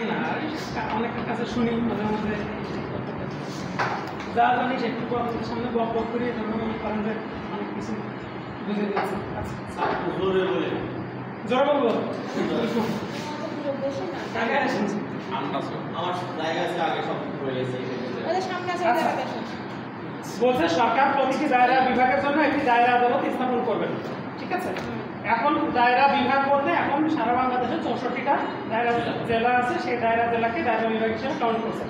জানি না, অনেকের কাছে শুনি মাঝে মাঝে, যা জানি সেটুকু আপনাদের সামনে বক বক করি, তখন মনে করেন যে অনেক কিছু বুঝে দিয়েছি। আচ্ছা জোরে বলবো, বলছে সরকার প্রতিটি দায়রা বিভাগের জন্য একটি দায়রা আদালত স্থাপন করবেন। ঠিক আছে, এখন দায়রা বিভাগ বলতে এখন সারা বাংলাদেশে 64টা দায়রা জেলা আছে, সেই দায়রা জেলাকে দায়রা বিভাগ হিসেবে কাউন্ট করছে।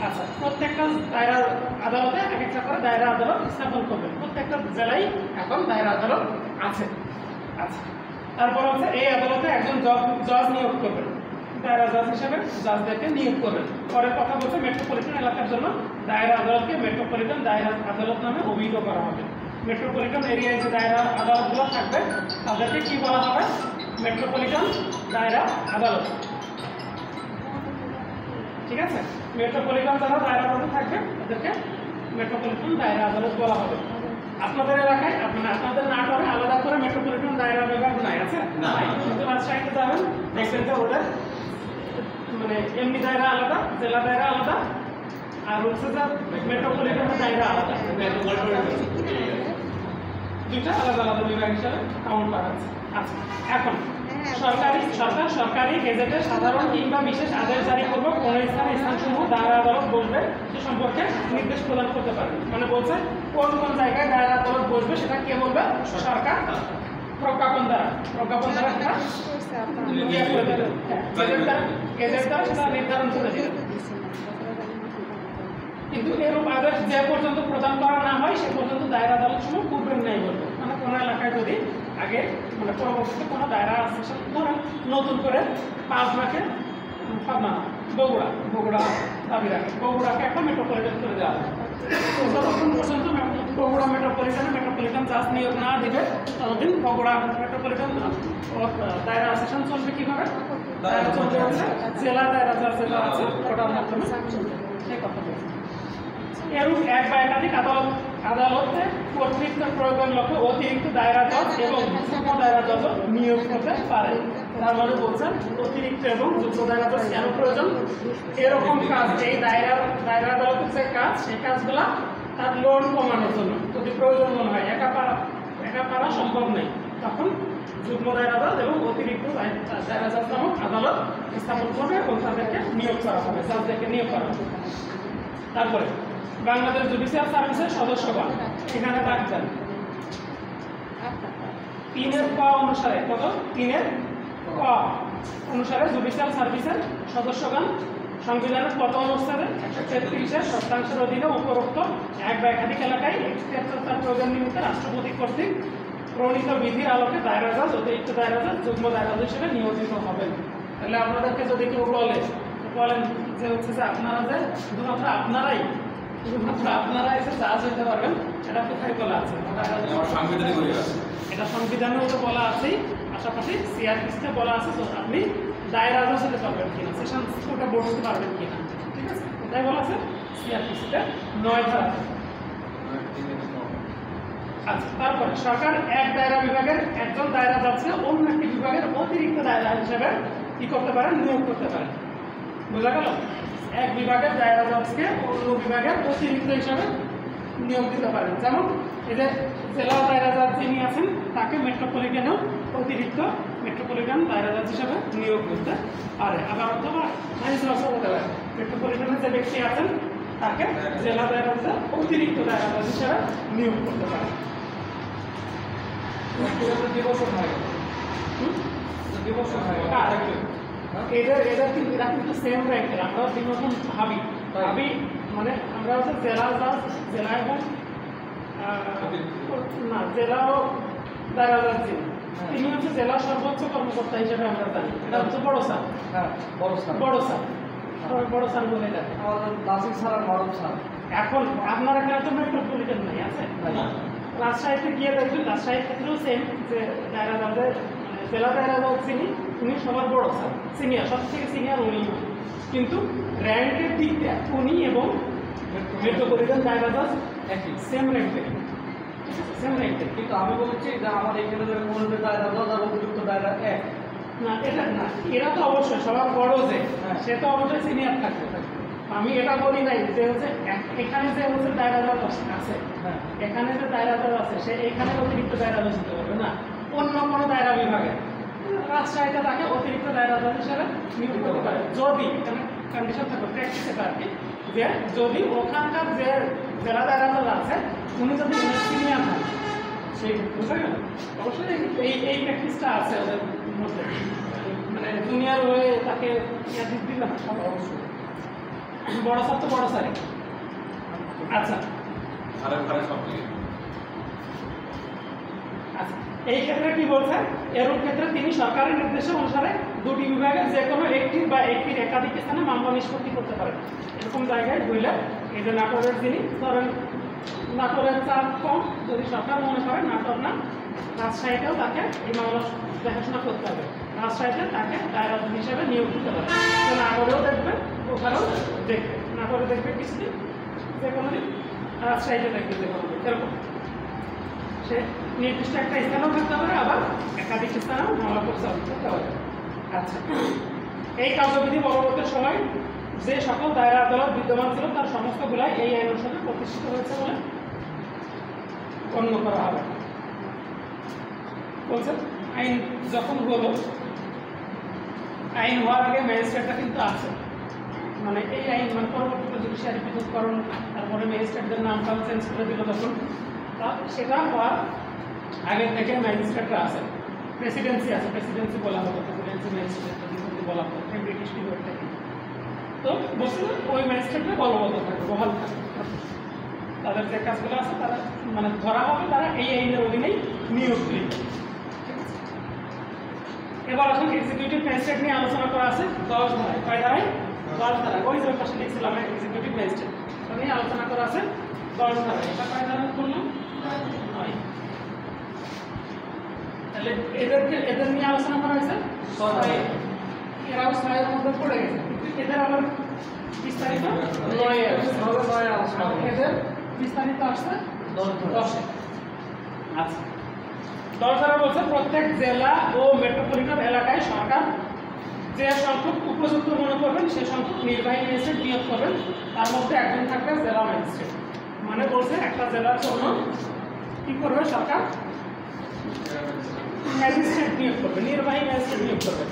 আচ্ছা, প্রত্যেকটা দায়রা আদালতে এক একটা করে দায়রা আদালত স্থাপন করবেন। প্রত্যেকটা জেলায় এখন দায়রা আদালত আছে। আচ্ছা, তারপর হচ্ছে এই আদালতে একজন জজ নিয়োগ করবেন, দায়রা জজ হিসেবে জজদেরকে নিয়োগ করবেন। পরের কথা বলছে মেট্রোপলিটন এলাকার জন্য দায়রা আদালতকে মেট্রোপলিটন দায়রা আদালত নামে অভিহিত করা হবে। মেট্রোপলিটন এরিয়ায় যে দায়রা আদালতগুলো থাকবে তাদেরকে কি বলা হবে? মেট্রোপলিটন দায়রা আদালত। ঠিক আছে, মেট্রোপলিটন যারা দায়রা আদালত থাকবে তাদেরকে মেট্রোপলিটন দায়রা আদালত বলা হবে। আপনাদের এলাকায় আপনাদের নাটোরে আলাদা করে মেট্রোপলিটন দায়রা বিভাগ নাই, আছে? কিন্তু রাজশাহীতে যাবেন দেখবেন যে ওদের মানে এমনি দায়রা আলাদা, জেলা দায়রা আলাদা, আর হচ্ছে যে মেট্রোপলিটন দায়রা আলাদা, দুইটা আলাদা আলাদা বিভাগ হিসাবে কাউন্ট করা আছে। আচ্ছা, এখন সরকারি গেজেটে সাধারণ কিংবা বিশেষ আদেশ জারি করবে, কোন স্থানসমূহ দায়রা আদালত বসবে সে সম্পর্কে নির্দেশ প্রদান করতে পারবে। মানে বলছে কোন কোন জায়গায় দায়রা আদালত বসবে সেটা কে বলবে? সরকার প্রজ্ঞাপন দ্বারা গেজেট দ্বারা সেটা নির্ধারণ করে দেবে। কিন্তু এরূপ আদেশ যে পর্যন্ত প্রদান করা না হয় সে পর্যন্ত দায়রা আদালত সমূহ পূর্বের ন্যায় বলবে। মানে কোনো এলাকায় যদি আগে মানে পরবর্তীতে কোনো দায়রা আসছে, ধরেন নতুন করে 5 লাখে বগুড়া দাবি রাখে, বগুড়াকে একটা মেট্রোপলিটন করে দেওয়া হয়। যতক্ষণ পর্যন্ত বগুড়া মেট্রোপলিটন জাজ নিয়োগ না দিবে ততদিন বগুড়া মেট্রোপলিটন দায়রা সেশন চলবে। কিভাবে দায়রা চলবে? হচ্ছে জেলা দায়রা জজ যেটা আছে ওটার মাধ্যমে সেই কথা বলছে। এরূপ এক বা একাধিক আদালতে কর্তৃত্ব প্রয়োগের লক্ষ্যে অতিরিক্ত দায়রা জজ এবং যুগ্ম দায়রা জজ নিয়োগ করতে পারে। তার মানে বলছেন অতিরিক্ত এবং যুগ্ম দায়রা জজ কেন প্রয়োজন? এরকম কাজ, এই দায়রা আদালতের যে কাজ, সেই কাজগুলা তার লোড কমানোর জন্য যদি প্রয়োজন মনে হয়, একা পারা সম্ভব নেই, তখন যুগ্ম দায়রা জজ এবং অতিরিক্ত দায়রা জজ নামক আদালত স্থাপন করবে এবং তাদেরকে নিয়োগ করা হবে, জজদেরকে নিয়োগ করা হবে। তারপরে বাংলাদেশ জুডিশিয়াল সার্ভিসের সদস্যগণ এখানে থাকবেন 3 ক অনুসারে, কত? 3 ক অনুসারে জুডিশিয়াল সার্ভিসের সদস্যগণ সংবিধানের কত অনুচ্ছেদে 133-এর শতাংশের অধীনে উপরোক্ত এক বা একাধিক এলাকায় এখতিয়ার প্রয়োগের নিমিত্তে রাষ্ট্রপতি কর্তৃক প্রণীত বিধির আলোকে দায়রা জজ, অতিরিক্ত দায়রা জজ, যুগ্ম দায়রা জজ হিসেবে নিয়োজিত হবেন। তাহলে আপনাদেরকে যদি কেউ বলেন যে হচ্ছে যে আপনারা যে শুধুমাত্র আপনারাই এসে জাজ হইতে পারবেন, এটা কোথায় বলা আছে? এটা সংবিধানেও তো বলা আছেই, পাশাপাশি সিআরপিসিতে বলা আছে আপনি দায়রা জজ হতে পারবেন কিনা, সেশন কোর্টে বসতে পারবেন কিনা। ঠিক আছে, কোথায় বলা আছে? সিআরপিসিতে 9 ধারা। আচ্ছা, তারপরে সরকার এক দায়রা বিভাগের একজন দায়রা জজকে অন্য একটি বিভাগের অতিরিক্ত দায়রা হিসেবে কি করতে পারেন? নিয়োগ করতে পারেন। বোঝা গেল? এক বিভাগের দায়রা জজকে অন্য বিভাগের অতিরিক্ত হিসাবে নিয়োগ দিতে পারেন। যেমন এই যে জেলা দায়রা জজ যিনি আছেন তাকে মেট্রোপলিটনেও অতিরিক্ত মেট্রোপলিটন দায়রা জজ হিসাবে নিয়োগ করতে পারে। আবার অথবা ম্যাজিস্ট্রেটও হতে পারে, মেট্রোপলিটনের যে ব্যক্তি আছেন তাকে জেলা দায়রা জজ অতিরিক্ত দায়রা জজ হিসাবে নিয়োগ করতে পারে। এদের কিন্তু সেম র্যাঙ্কের। আমরা বিভিন্ন ভাবি মানে আমরা হচ্ছে জেলা জজ, জেলা এবং না জেলাও দায়রা জজ তিনি হচ্ছে জেলা সর্বোচ্চ কর্মকর্তা হিসেবে আমরা জানি। এটা হচ্ছে বড় স্যার, বড় স্যার বলে থাকে নাসির স্যার আর মরম স্যার। এখন আপনার এখানে তো মেট্রোপলিটন নাই, আছে? রাজশাহীতে গিয়ে দেখবেন রাজশাহীর ক্ষেত্রেও সেম, যে দায়রা জজের মানে জেলা দায়রা জজ উনি সবার বড় স্যার, সিনিয়র, সব থেকে সিনিয়র উনি, কিন্তু র্যাঙ্কের দিক দিয়ে উনি এবং মেট্রোপলিটন দায়রা জজ একই সেম র্যাঙ্কের। কিন্তু আমি বলছি যে আমাদের এখানে মূলত দায়রা জজ আর অতিরিক্ত দায়রা এক, না এটা না, এরা তো অবশ্যই সবার বড় যে সে তো অবশ্যই সিনিয়র থাকবে। আমি এটা বলি নাই যে হচ্ছে এখানে যে হচ্ছে দায়রাদার আছে, এখানে যে দায়রাদার আছে সে এখানে অতিরিক্ত দায়রাদার হতে পারবে না, অন্য কোনো দায়রা বিভাগে রাজশাহীতে তাকে অতিরিক্ত দায়রাদার হিসেবে নিয়োগ করতে পারে যদি এখানে কন্ডিশন থাকে প্র্যাকটিস এটা আর কি, যে যদি ওখানকার যে জেলা দায়রাদার আছে উনি যদি সিনিয়র হন সেই বুঝা গেল। অবশ্যই এই প্র্যাকটিসটা আছে ওদের মধ্যে, মানে জুনিয়র হয়ে তাকে ইয়া দিবে না সব অবশ্যই বড় স্যার তো বড় স্যারই। আচ্ছা আচ্ছা, এই ক্ষেত্রে কি বলছেন, এরূপ ক্ষেত্রে তিনি সরকারের নির্দেশ অনুসারে দুটি বিভাগের যে কোনো একটি বা একটির একাধিক স্থানে মামলা নিষ্পত্তি করতে পারেন। এরকম জায়গায় হইলে এই যে নাটোরের যিনি ধরেন নাটোরের চাপ কম, যদি সরকার মনে করে নাটোর না রাজশাহীতেও তাকে এই মামলা দেখাশোনা করতে হবে, রাজশাহীতে তাকে দায়রা হিসেবে নিয়োগ দিতে পারে। তো নাটোরেও দেখবে, ওখানেও দেখবে, নাটোরে দেখবে কিছুদিন, যে কোনো দিন রাজশাহীতে দেখবে যে কোনো দিন, এরকম সে নির্দিষ্ট একটা স্থানেও থাকতে পারে, আবার একাধিক স্থানেও মামলা পরিচালনা করতে পারে। আচ্ছা, এই কার্যবিধি পরবর্তী সময় যে সকল দায়রা আদালত বিদ্যমান ছিল তার সমস্তগুলাই এই আইন অনুসারে প্রতিষ্ঠিত হয়েছে বলে গণ্য করা হবে। বলছেন আইন যখন হলো, আইন হওয়ার আগে ম্যাজিস্ট্রেটটা কিন্তু আছে, মানে এই আইন মানে পরবর্তীতে জুডিশিয়ারি পৃথককরণ, তারপরে ম্যাজিস্ট্রেটদের নামটাও চেঞ্জ করে দিল তখন, সেটা হওয়ার আগে থেকে ম্যাজিস্ট্রেটরা আছে, প্রেসিডেন্সি আছে, প্রেসিডেন্সি বলা হতো, প্রেসিডেন্সি ম্যাজিস্ট্রেট বলা হতো ব্রিটিশ পিরিয়ড থেকে। তো বলছিল ওই ম্যাজিস্ট্রেটরা বলবৎ থাকে, বহাল থাকে, তাদের যে কাজগুলো আছে তারা মানে ধরা হবে, তারা এই আইনের অধীনেই নিয়োগ দিবে। এবার এখন এক্সিকিউটিভ ম্যাজিস্ট্রেট নিয়ে আলোচনা করা আছে 10 ধারায়, কয় ধারায়? 10 ধারায়। ওই যে পাশে লিখছিলাম এক্সিকিউটিভ ম্যাজিস্ট্রেট, তা নিয়ে আলোচনা করা আছে 10 ধারায়। এটা কয় ধারায় করলাম? 9। তাহলে এদের নিয়ে আলোচনা করা হয়েছে 6। এরাও 6 এর মধ্যে পড়ে গেছে, এদের আবার বিস্তারিত 9 এ আসছে, এদের বিস্তারিত আসছে 10 এ। আচ্ছা, 10 ধারা বলছে প্রত্যেক জেলা ও মেট্রোপলিটন এলাকায় সরকার যে সংখ্যক উপযুক্ত মনে করবেন সে সংখ্যক নির্বাহী ম্যাজিস্ট্রেট নিয়োগ করবেন, তার মধ্যে একজন থাকবে জেলা ম্যাজিস্ট্রেট। মানে বলছে একটা জেলার জন্য কি করবে সরকার? ম্যাজিস্ট্রেট নিয়োগ করবে, নির্বাহী ম্যাজিস্ট্রেট নিয়োগ করবে।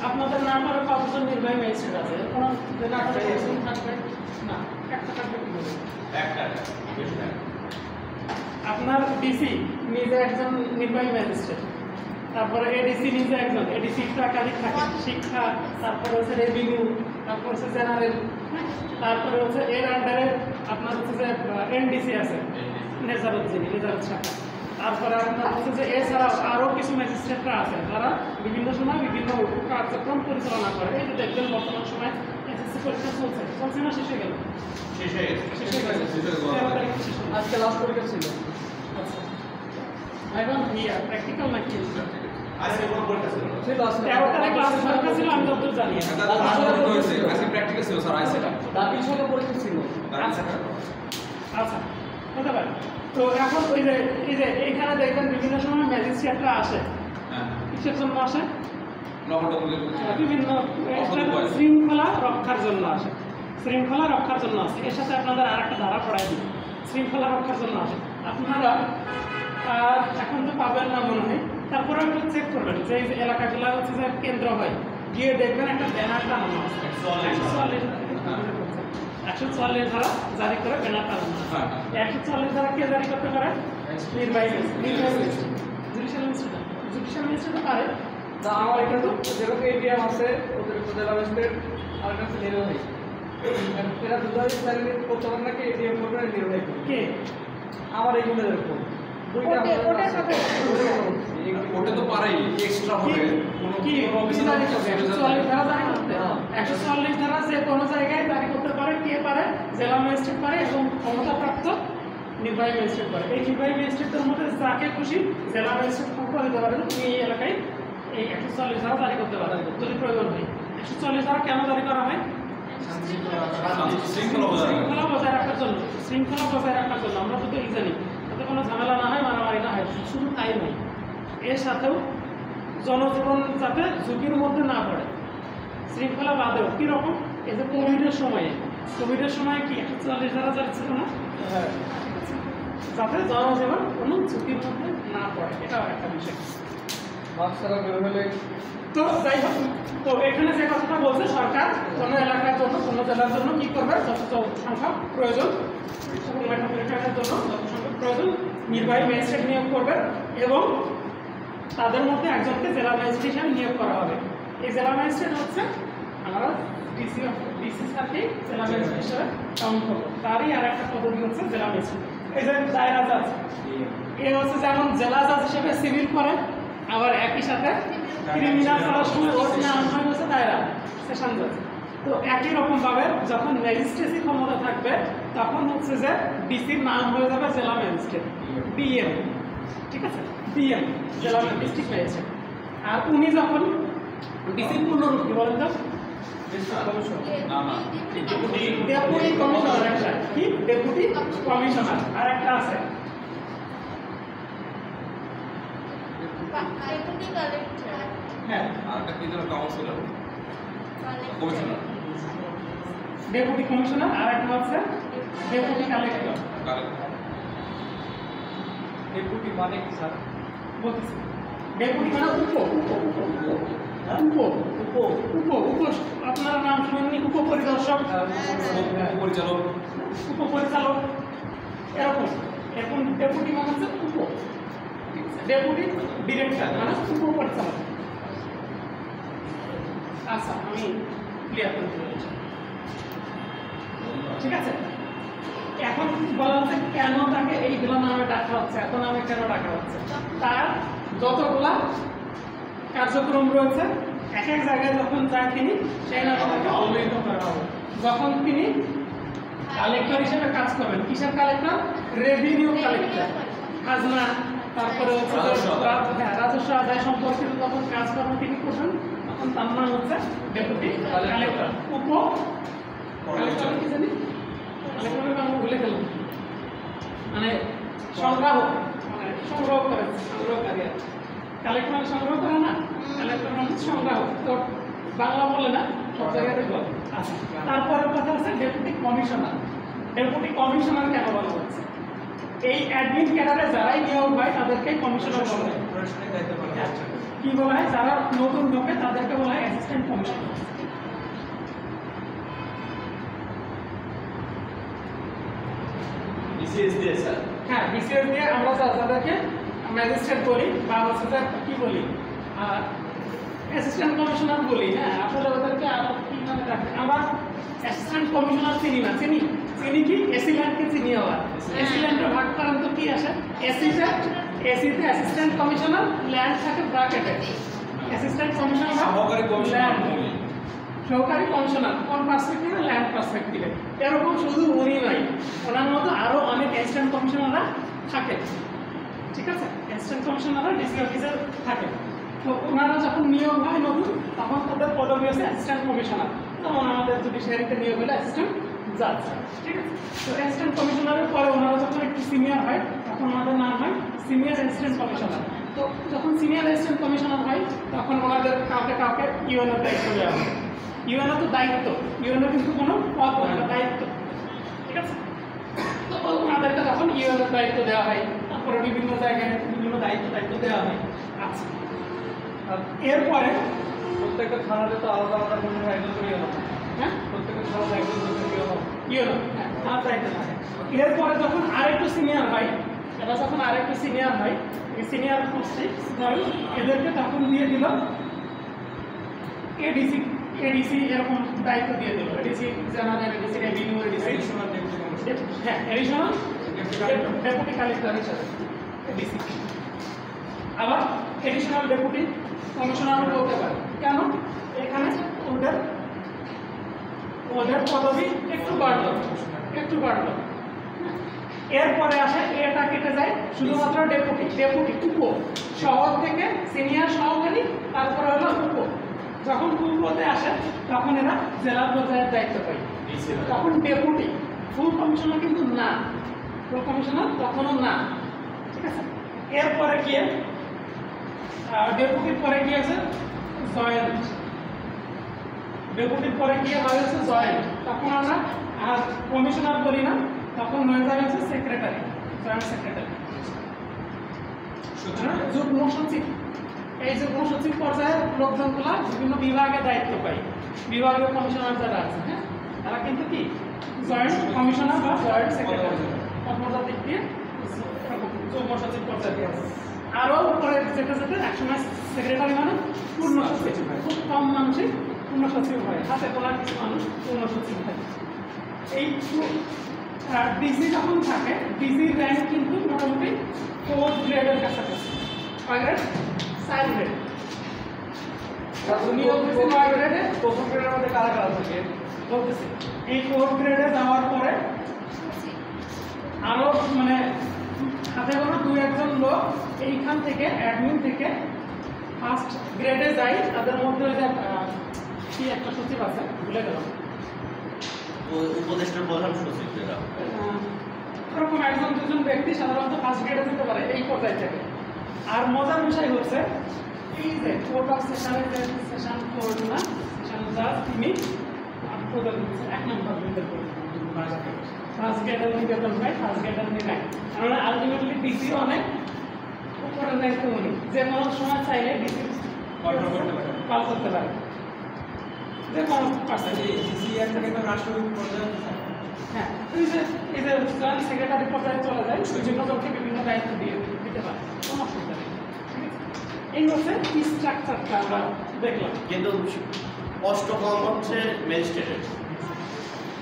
আপনাদের নাম করে কতজন নির্বাহী ম্যাজিস্ট্রেট আছে? কোনো জেলা থাকবে না, একটা থাকবে। কি বলবে? আপনার ডিসি নিজে একজন নির্বাহী ম্যাজিস্ট্রেট, তারপরে এডিসি নিজে একজন, এডিসি তো একাধিক থাকে, শিক্ষা, তারপরে হচ্ছে রেভিনিউ, তারপর হচ্ছে জেনারেল, তারপরে হচ্ছে এর আন্ডারে আপনার হচ্ছে যে এনডিসি আছে, নেজারত যিনি, নেজারত শাখা। তারপরে আপনার হচ্ছে যে এছাড়াও আরও কিছু ম্যাজিস্ট্রেটরা আছে যারা বিভিন্ন সময় বিভিন্ন কার্যক্রম পরিচালনা করে। এই যে দেখবেন বর্তমান সময় এসএসসি পরীক্ষা চলছে, চলছে না? শেষ হয়ে গেল, শেষ হয়ে গেছে, আজকে লাস্ট পরীক্ষা ছিল। আচ্ছা, এখন প্র্যাকটিক্যাল নাকি আজকে কোন পরীক্ষা ছিল? 13 তারিখ ক্লাস পরীক্ষা ছিল, আমি যতদূর জানি। আজকে প্র্যাকটিক্যাল ছিল স্যার, আইসে দাবি ছিল পরীক্ষা ছিল। আচ্ছা, হতে পারে। তো এখন ওই যে এই যে এইখানে দেখবেন বিভিন্ন সময় ম্যাজিস্ট্রেটরা আসে, কিসের জন্য আসে? বিভিন্ন শৃঙ্খলা রক্ষার জন্য আসে, শৃঙ্খলা রক্ষার জন্য আসে। এর সাথে আপনাদের আর একটা ধারা পড়াই দিই, শৃঙ্খলা রক্ষার জন্য আসে। আপনারা এখন তো পাবেন না মনে হয়, তারপরে একটু চেক করবেন যে এলাকাগুলো হচ্ছে যে কেন্দ্র হয়, গিয়ে দেখবেন একটা ব্যানার টানানো আছে 144 ধারা জারি করে ব্যানার টানানো আছে। 144 ধারা কে জারি করতে পারে? নির্বাহী ম্যাজিস্ট্রেট, জুডিশিয়াল ম্যাজিস্ট্রেট পারে। তা আমার এটা তো যেরকম এটিএম আছে, ওদের জেলা ম্যাজিস্ট্রেট আর একটা আছে নির্বাহী, এরা দুটোই স্যারের করতে পারে নাকি এটিএম করবে নির্বাহী কে? আমার এইগুলো এরকম ওটা তো পারেই, এক্সট্রা হবে কি 144 ধারা যে কোনো জায়গায় জারি করতে পারে। কে পারে? জেলা ম্যাজিস্ট্রেট পারে এবং ক্ষমতাপ্রাপ্ত নির্বাহী ম্যাজিস্ট্রেট পারে। এই নির্বাহী ম্যাজিস্ট্রেটের মধ্যে যাকে খুশি জেলা ম্যাজিস্ট্রেট ক্ষমতা দিতে পারেন এই এলাকায় এই 144 ধারা জারি করতে পারে যদি প্রয়োজন হয়। 144 ধারা কেন জারি করা হয়? শৃঙ্খলা বজায় রাখার জন্য, শৃঙ্খলা বজায় রাখার জন্য। আমরা তো এই জানি যাতে কোনো ঝামেলা না হয়, মারামারি না হয়। শুধু তাই নয়, এর সাথেও জনজীবন যাতে ঝুঁকির মধ্যে না পড়ে, শৃঙ্খলা বাদেও কীরকম, এই যে কোভিডের সময় কি 140,000 ছিল না, যাতে জনজীবন কোনো ঝুঁকির মধ্যে না পড়ে, এটাও একটা বিষয়। তো যাই হোক, তো এখানে যে কথাটা বলছে সরকার কোনো এলাকার জন্য কোনো জেলার জন্য কি করবে, যত সংখ্যক প্রয়োজন মেট্রোপলিটনের জন্য যত সংখ্যক প্রয়োজন নির্বাহী ম্যাজিস্ট্রেট নিয়োগ করবে এবং তাদের মধ্যে একজনকে জেলা ম্যাজিস্ট্রেট হিসেবে নিয়োগ করা হবে। এই জেলা ম্যাজিস্ট্রেট হচ্ছে আমরা ডিসি সাথে জেলা ম্যাজিস্ট্রেট হিসেবে কাউন্ট করবো, তারই আর একটা পদবি হচ্ছে জেলা ম্যাজিস্ট্রেট। এই যে দায়রা জাজ, এ হচ্ছে যেমন জেলা জাজ হিসেবে সিভিল করে, আবার একই সাথে ক্রিমিনাল করার সময় ওর নাম হয় হচ্ছে দায়রা সেশন জাজ। তো একই রকমভাবে যখন ম্যাজিস্ট্রেসি ক্ষমতা থাকবে তখন হচ্ছে যে ডিসির নাম হয়ে যাবে জেলা ম্যাজিস্ট্রেট, ডিএম, ঠিক আছে, ডিএম জেলা ডিস্ট্রিক্ট ম্যাজিস্ট্রেট। আর উনি যখন ডিসির পূর্ণরূপ কি বলেন তো, ডেপুটি কমিশনার, একটা কি ডেপুটি কমিশনার, আর একটা আছে হ্যাঁ ডেপুটি কমিশনার, আর একটা হচ্ছে ডেপুটি কালেক্টর। ডেপুটি মানে কি স্যার? বলতেছি ডেপুটি মানে আপনারা নাম শুনেননি, উপপরিদর্শক, উপপরিচালক, এরকম। এখন ডেপুটি মানে হচ্ছে ডেপুটি ডিরেক্টর মানে উপপরিচালক। আচ্ছা, আমি ক্লিয়ার করে দিচ্ছি, ঠিক আছে। এখন বলা হচ্ছে কেন তাকে এইগুলো নামে ডাকা হচ্ছে, এত নামে কেন ডাকা হচ্ছে, তার যতগুলা কার্যক্রম রয়েছে এক এক জায়গায় যখন যায় তিনি সেই নামে তাকে অবহিত করা হবে। যখন তিনি কালেক্টর হিসেবে কাজ করবেন, কিসের কালেক্টর, রেভিনিউ কালেক্টর, খাজনা, তারপরে হচ্ছে রাজস্ব আদায় সম্পর্কিত যখন কাজকর্ম তিনি করবেন তখন তার নাম হচ্ছে ডেপুটি কালেক্টর। কালেক্টর কি জানি, কালেক্টরের নাম ভুলে গেলাম, মানে সংগ্রাহক, মানে সংগ্রহ করে, সংগ্রহকারী। কালেক্টর সংগ্রহ করে না, কালেক্টর মানে সংগ্রাহক, তো বাংলা বলে না, সব জায়গায় বলে। আচ্ছা, তারপরের কথা হচ্ছে ডেপুটি কমিশনার। ডেপুটি কমিশনার কেন বলা হচ্ছে, এই অ্যাডমিন ক্যাডারে যারাই নিয়োগ হয় তাদেরকে কমিশনার বলা হয়। কি বলা হয়, যারা নতুন ঢোকে তাদেরকে বলা হয় অ্যাসিস্ট্যান্ট কমিশনার। বিসিএস দিয়ে স্যার, হ্যাঁ, বিসিএস দিয়ে আমরা যাদেরকে ম্যাজিস্ট্রেট বলি বা হচ্ছে কি বলি, অ্যাসিস্ট্যান্ট কমিশনার বলি। হ্যাঁ, আসলে ওদেরকে আরো কি নামে রাখে, আমরা অ্যাসিস্ট্যান্ট কমিশনার চিনি না, চিনি কি এসিল্যান্ডকে চিনি। আবার এসিল্যান্ডের ভাগ করেন তো কি আসে, এসিতে অ্যাসিস্ট্যান্ট কমিশনার, ল্যান্ড থাকে ব্র্যাকেটে, অ্যাসিস্ট্যান্ট কমিশনার সহকারী কমিশনার কোন পার্সপেক্টিভে, ল্যান্ড পার্সপেক্টিভে। এরকম শুধু উনি নয়, ওনার মতো আরো অনেক অ্যাসিস্ট্যান্ট কমিশনাররা থাকে, ঠিক আছে। অ্যাসিস্ট্যান্ট কমিশনাররা ডিসি অফিসে থাকে। তো ওনারা যখন নিয়োগ হয় নতুন, তখন তাদের পদবি হচ্ছে অ্যাসিস্ট্যান্ট কমিশনার। যেমন আমাদের জুডিশিয়ারিতে নিয়োগ হলে অ্যাসিস্ট্যান্ট জাজ, ঠিক আছে। তো অ্যাসিস্ট্যান্ট কমিশনারের পরে ওনারা যখন একটু সিনিয়র হয় তখন ওনাদের নাম হয় সিনিয়র অ্যাসিস্ট্যান্ট কমিশনার। তো যখন সিনিয়র অ্যাসিস্ট্যান্ট কমিশনার হয় তখন ওনাদের কাউকে ইউএনওর দায়িত্ব দেওয়া হয়। ইউএনও তো দায়িত্ব, ইউএনও কিন্তু কোনো পদ নয়, দায়িত্ব, ঠিক আছে। তো ওনাদেরকে তখন ইউএনওর দায়িত্ব দেওয়া হয়, তারপরে বিভিন্ন জায়গায় বিভিন্ন দায়িত্ব দেওয়া হয়। আচ্ছা, এরপরে প্রত্যেকটা থানাতে তো আলাদা আলাদা কোনো একজন করে ইউনো, হ্যাঁ, প্রত্যেকটা থানাতে একজন করে ইউএনও, হ্যাঁ, তার দায়িত্ব থাকে। এরপরে যখন আরেকটু সিনিয়র হয়, এরা যখন আরেকটু সিনিয়র হয়, এই সিনিয়র পোস্টে এদেরকে তখন দিয়ে দিল এডিসি, এরকম দায়িত্ব দিয়ে দিল। ADC general, ADC revenue, ADC, হ্যাঁ, এডিশনাল ডেপুটি কালেক্টর হিসাবে এডিসি। আবার এডিশনাল ডেপুটি কমিশনারও বলতে পারে। কেন, এখানে ওদের পদবি একটু বাড়লো। এরপরে আসে, এটা কেটে যায়, শুধুমাত্র ডেপুটি উপ, শহর থেকে সিনিয়র সহকারী, তারপরে হলো উপ। যখন উপতে আসে তখন এরা জেলা পর্যায়ের দায়িত্ব পায়, তখন ডেপুটি। ফুল কমিশনার কিন্তু না, ফুল কমিশনার তখনও না, ঠিক আছে। এরপরে গিয়ে ডেপুটির পরে কি আছে জয়েন্ট, ডেপুটির পরে কি হয়ে গেছে জয়েন্ট, তখন আমরা আর কমিশনার বলি না, তখন হয়ে যাবে হচ্ছে সেক্রেটারি, জয়েন্ট সেক্রেটারি, যুগ্ম সচিব। এই যুগ্ম সচিব পর্যায়ে লোকজনগুলা বিভিন্ন বিভাগে দায়িত্ব পায়, বিভাগীয় কমিশনার যারা আছে, হ্যাঁ, তারা কিন্তু কি জয়েন্ট কমিশনার বা জয়েন্ট সেক্রেটারি পদমর্যাদা দিক দিয়ে যুগ্ম সচিব পর্যায়ে আছে। আরও উপরে যেতে যেতে একসময় সেক্রেটারি মানে পূর্ণ সচিব হয়, খুব কম মানুষই পূর্ণ সচিব হয়, হাতে তোলা কিছু মানুষ পূর্ণ সচিব হয়। এই ডিসি যখন থাকে, ডিসির র্যাঙ্ক কিন্তু মোটামুটি 4 গ্রেডের কাছাকাছি। কয় গ্রেড? 4 গ্রেড। কয় গ্রেডে? প্রথম গ্রেডের মধ্যে কারা কারা থাকে বলতেছি এই 4 গ্রেডে যাওয়ার পরে আরো মানে হাতে গোনা 2-1 লোক এইখান থেকে অ্যাডমিন থেকে ফার্স্ট গ্রেডে যায়। তাদের মধ্যে ওই যে কি একটা সচিব আছে, ভুলে গেলাম, উপদেষ্টার প্রধান সচিব যেটা এরকম 1-2 ব্যক্তি সাধারণত ফার্স্ট গ্রেডে দিতে পারে এই পর্যায় থেকে। আর মজার বিষয় হচ্ছে এই যে কোর্ট অফ সেশনের যে সেশন কোর্ট না, সেশন জাজ, তিনি 1 নম্বর গ্রেডের ফার্স্ট গ্রেডের বেতন পায়, ফার্স্ট গ্রেডের নেয়। কারণ আলটিমেটলি ডিসি অনেক উপরে দায়িত্ব উনি, যে কোনো সময় চাইলে ডিসি কল করতে পারে, যে কোনো পার্সেন্ট। রাষ্ট্রপতি পর্যায়ে হ্যাঁ, এই যে জয়েন্ট সেক্রেটারি পর্যায়ে চলে যায়, বিভিন্ন জনকে বিভিন্ন দায়িত্ব দিয়ে দিতে পারে, কোনো অসুবিধা নেই। এই হচ্ছে স্ট্রাকচারটা আমরা দেখলাম। কিন্তু কষ্ট কম হচ্ছে ম্যাজিস্ট্রেটের,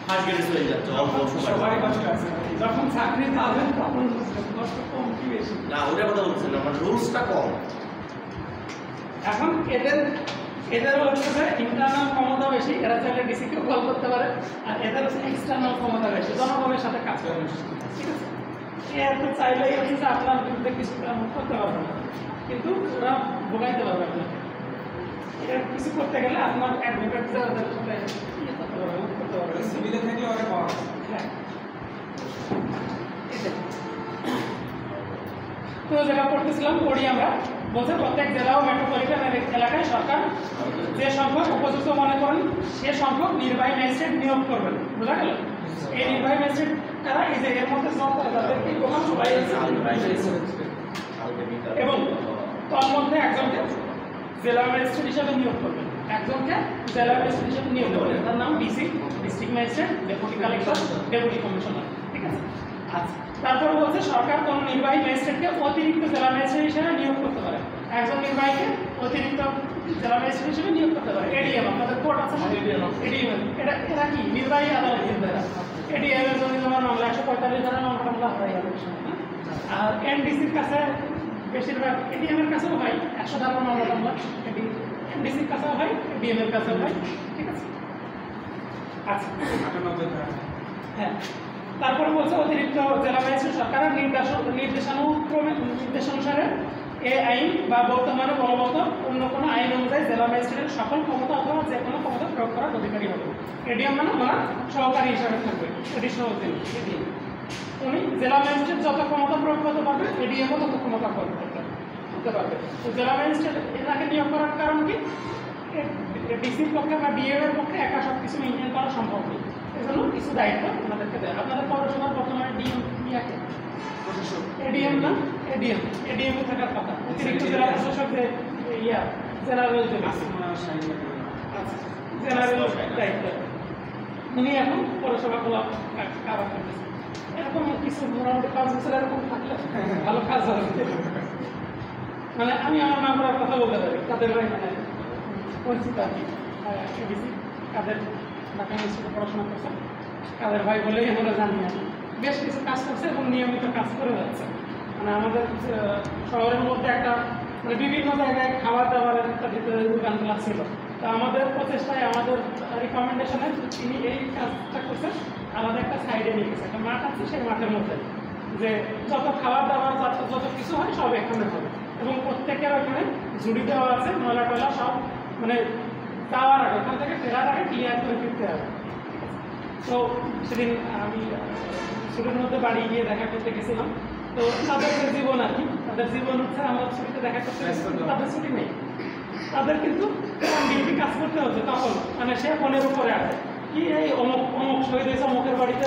ফার্স্ট গ্রেডে চলে যাচ্ছে অল্প সবাই সময়। কষ্ট আছে, যখন চাকরি পাবেন তখন কষ্ট কম কি বেশি। না ওটার কথা বলছেন না, মানে রুলসটা কম। এখন এদের হচ্ছে যে ইন্টারনাল ক্ষমতা বেশি, এরা চাইলে ডিসিকে কল করতে পারে, আর এদের হচ্ছে এক্সটার্নাল ক্ষমতা বেশি, জনগণের সাথে কাজ করে। ঠিক আছে, এত চাইলেই হচ্ছে যে আপনার বিরুদ্ধে কিছু করতে পারবে না, কিন্তু ওরা ভোগাইতে পারবে আপনাকে। এটা কিছু করতে গেলে আপনার অ্যাডভোকেট যাদের সাথে ইয়ে করতে পারবে, করতে পারবে। সিভিলে থাকলে অনেক পাওয়া যায়। হ্যাঁ, এটাই। তো যেটা করতেছিলাম পড়ি আমরা, বলছে প্রত্যেক জেলা ও মেট্রোপলিটন এলাকায় সরকার যে সংখ্যক উপযুক্ত মনে করেন সে সংখ্যক নির্বাহী ম্যাজিস্ট্রেট নিয়োগ করবেন। বোঝা গেল? এই নির্বাহী ম্যাজিস্ট্রেট কারা? এই যে এর মধ্যে যাদেরকে প্রধান সবাই এবং তার মধ্যে একজনকে জেলা ম্যাজিস্ট্রেট হিসাবে নিয়োগ করবেন, একজনকে জেলা ম্যাজিস্ট্রেট হিসাবে নিয়োগ করবেন, তার নাম DC, district magistrate, deputy collector, deputy commissioner. ঠিক আছে, আচ্ছা। তারপর বলছে সরকার কোনো নির্বাহী ম্যাজিস্ট্রেটকে অতিরিক্ত জেলা ম্যাজিস্ট্রেট হিসেবে নিয়োগ করতে পারে, একজন নির্বাহীকে অতিরিক্ত জেলা ম্যাজিস্ট্রেট হিসেবে নিয়োগ করতে পারে। এডিএম, আমাদের কোর্ট আছে না, এডিএম, এরা কি নির্বাহী আদালত কিন্তু এরা। এডিএম এর জন্য তোমার মামলা 145 ধারা মামলা হয় আমাদের সময়, হ্যাঁ। আর এনডিসির কাছে বেশিরভাগ, এডিএম এর কাছেও হয় 100 ধারা মামলা টামলা, এনডিসির কাছেও হয়, এডিএম এর কাছেও হয়। ঠিক আছে, আচ্ছা। 98 ধারা। হ্যাঁ, তারপরে বলছে অতিরিক্ত জেলা ম্যাজিস্ট্রেট সরকারের নির্দেশানুসারে এই আইন বা বর্তমানে বলবৎ অন্য কোনো আইন অনুযায়ী জেলা ম্যাজিস্ট্রেটের সকল ক্ষমতা অথবা যে কোনো ক্ষমতা প্রয়োগ করার অধিকারী হবে। এডিএম মানে ওনার সহকারী হিসাবে থাকবে, এডিশনাল এডিএম। উনি জেলা ম্যাজিস্ট্রেট যত ক্ষমতা প্রয়োগ করতে পারবে, এডিএমও তত ক্ষমতা প্রয়োগ করতে পারবে। তো জেলা ম্যাজিস্ট্রেট এনাকে নিয়োগ করার কারণ কি? ডিসির পক্ষে বা ডিএম এর পক্ষে একা সব কিছু মেনটেন করা সম্ভব নেই, এজন্য কিছু দায়িত্ব আপনাদেরকে দেয়। আপনাদের পৌরসভার বর্তমানে ডিএম ইয়াকে এডিএম না, এডিএম থাকার কথা, অতিরিক্ত জেলা প্রশাসক যে ইয়া জেনারেল যে জেনারেল দায়িত্ব, উনি এখন পৌরসভাগুলো কাভার করতেছেন। এরকম কিছু মোটামুটি 5 বছর এরকম থাকলে ভালো কাজ হবে। মানে আমি আমার নাম করার কথা বলতে পারি, তাদের মানে পরিচিত আর কি, এবিসি কাদের ঢাকা ইউনিভার্সিটিতে পড়াশোনা করছে, কাদের ভাই বলেই আমরা জানি। আর বেশ কিছু কাজ করছে এবং নিয়মিত কাজ করে যাচ্ছে। মানে আমাদের শহরের মধ্যে একটা মানে বিভিন্ন জায়গায় খাবার দাবারের একটা ভিতরে দোকানগুলো ছিল, তো আমাদের প্রচেষ্টায়, আমাদের রিকমেন্ডেশনে তিনি এই কাজটা করছেন। আমাদের একটা সাইডে নিয়ে গেছে, একটা মাঠ আছে, সেই মাঠের মধ্যে যে যত খাবার দাবার যত কিছু হয় সব এখানে হবে, এবং প্রত্যেকের ওখানে ঝুড়ি দেওয়া আছে, ময়লা টয়লা সব মানে যাওয়ার আগে, ওখান থেকে ফেরার আগে ক্লিয়ার করে ফিরতে হবে। তো সেদিন আমি ছুটির মধ্যে বাড়ি গিয়ে দেখা করতে গেছিলাম, তো তাদের যে জীবন আর কি, তাদের জীবন হচ্ছে আমরা ছবিতে দেখা করতে তাদের ছুটি নেই, তাদের কিন্তু ডিউটি কাজ করতে হচ্ছে তখন, মানে সে ফোনের উপরে আছে কি এই অমুক অমুক শহীদ হয়েছে অমুকের বাড়িতে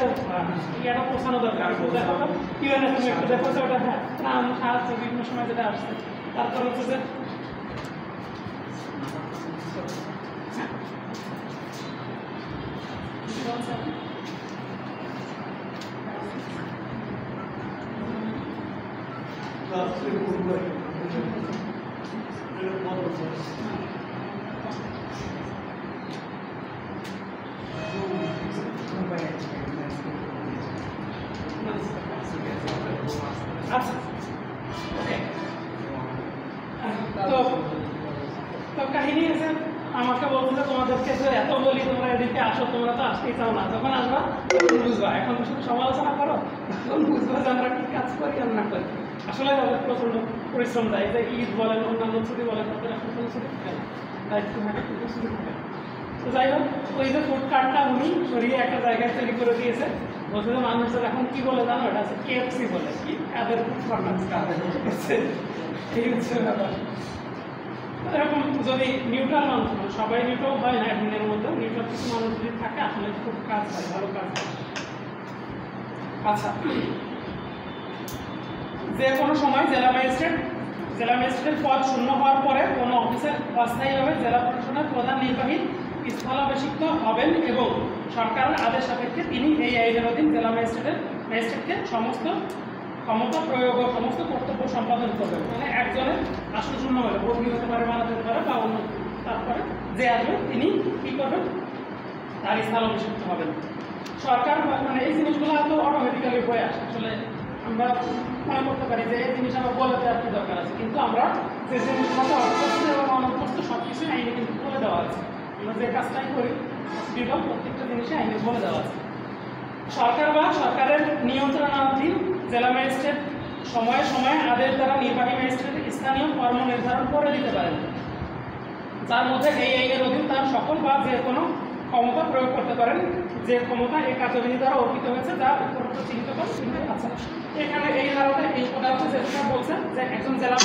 ইয়াটা পৌঁছানো দরকার, দেখো ইউএনএ তুমি একটু দেখো যে ওটা হ্যাঁ ত্রাণ সাহায্য বিভিন্ন সময় যেটা আসছে। তারপর হচ্ছে যে আচ্ছা ওকে, তো কাহিনী আছে আমাকে বলছিল তোমাদেরকে যে এত বলি তোমরা এদিকে আসো, তোমরা তো আসতেই চাও না, যখন আসবা তখন বুঝবা, এখন শুধু সমালোচনা করো তখন বুঝবা যে আমরা কি কাজ করি আর না করি। আসলে তাদের প্রচন্ড পরিশ্রম দেয়, যে ঈদ বলেন অন্যান্য ছুটি বলেন তাদের এখন কোনো ছুটি থাকে না, দায়িত্ব থাকে কিন্তু ছুটি থাকে না। তো যাই হোক ওই যে ফুড কার্টটা উনি সরিয়ে একটা জায়গায় তৈরি করে দিয়েছে, বলছে যে মানুষের এখন কি বলে জানো, এটা আছে KFC বলে, কি তাদের ফুড পার্টনার্স এই হচ্ছে ব্যাপার। এরকম যদি নিউট্রাল মানুষ, সবাই নিউট্রাল হয় না এর মধ্যে, নিউট্রাল কিছু মানুষ যদি থাকে আসলে খুব কাজ হয়, ভালো কাজ হয়। আচ্ছা, যে কোনো সময় জেলা ম্যাজিস্ট্রেট পদ শূন্য হওয়ার পরে কোনো অফিসার অস্থায়ীভাবে জেলা প্রশাসনের প্রধান নির্বাহী স্থলাভিষিক্ত হবেন এবং সরকারের আদেশ সাপেক্ষে তিনি এই আইনের অধীন জেলা ম্যাজিস্ট্রেটকে সমস্ত ক্ষমতা প্রয়োগ ও সমস্ত কর্তব্য সম্পাদন করবেন। মানে একজনের আসন শূন্য হলে বদলি হতে পারে, বানাতে হতে পারে বা অন্য, তারপরে যে আসবে তিনি কী করবেন, তার স্থলাভিষিক্ত হবেন। সরকার মানে এই জিনিসগুলো তো অটোমেটিক্যালি হয়ে আসে, আসলে আমরা মনে করতে পারি যে এই জিনিস আমরা বলে দেওয়ার কি দরকার আছে, কিন্তু আমরা যে জিনিসগুলো অভ্যস্ত এবং অনভ্যস্ত সব কিছুই আইনে কিন্তু বলে দেওয়া আছে, আমরা যে কাজটাই করি ডিটেল প্রত্যেকটা জিনিসই আইনে বলে দেওয়া আছে। সরকার বা সরকারের নিয়ন্ত্রণাধীন জেলা ম্যাজিস্ট্রেট সময়ে সময়ে আদেশ দ্বারা নির্বাহী ম্যাজিস্ট্রেটের স্থানীয় কর্ম নির্ধারণ করে দিতে পারেন, যার মধ্যে এই আইনের অধীন তার সকল বা যে কোনো ক্ষমতা প্রয়োগ করতে পারেন, যে ক্ষমতা এই কার্যবিধি দ্বারা অর্পিত হয়েছে যা উপরোক্ত চিহ্নিত করেন। আচ্ছা, এখানে এই ধারাতে এই কথা হচ্ছে যেটা বলছেন যে একজন জেলা